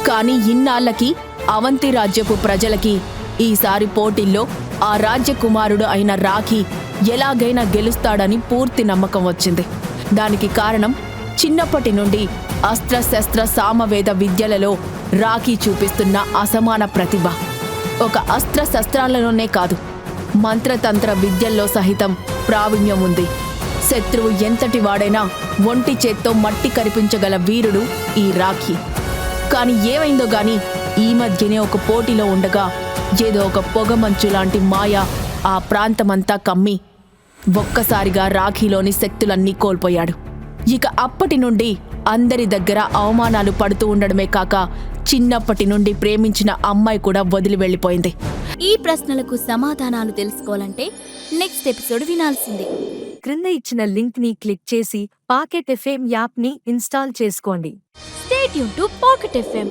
కాని ఇన్నాళ్లకి అవంతి రాజ్యపు ప్రజలకి ఈసారి పోటీల్లో ఆ రాజ్యకుమారుడు అయిన రాఖీ ఎలాగైనా గెలుస్తాడని పూర్తి నమ్మకం వచ్చింది. దానికి కారణం చిన్నప్పటి నుండి అస్త్రశస్త్ర సామవేద విద్యలలో రాఖీ చూపిస్తున్న అసమాన ప్రతిభ. ఒక అస్త్రశస్త్రాలలోనే కాదు, మంత్రతంత్ర విద్యల్లో సహితం ప్రావీణ్యం ఉంది. శత్రువు ఎంతటి వాడైనా ఒంటి చేత్తో మట్టి కరిపించగల వీరుడు ఈ రాఖీ. కాని ఏమైందో గాని ఈ మధ్యనే ఒక పోటీలో ఉండగా ఏదో ఒక పొగమంచు లాంటి మాయ ఆ ప్రాంతమంతా కమ్మి ఒక్కసారిగా రాఖీలోని శక్తులన్నీ కోల్పోయాడు. ఇక అప్పటి నుండి అందరి దగ్గర అవమానాలు పడుతూ ఉండడమే కాక చిన్నప్పటి నుండి ప్రేమించిన అమ్మాయి కూడా వదిలి వెళ్ళిపోయింది. ఈ ప్రశ్నలకు సమాధానాలు తెలుసుకోవాలంటే నెక్స్ట్ ఎపిసోడ్ వినాల్సిందే. క్రింద ఇచ్చిన లింక్ ని క్లిక్ చేసి పాకెట్ ఎఫ్ఎం యాప్ ని ఇన్స్టాల్ చేసుకోండి. Stay tuned to Pocket FM.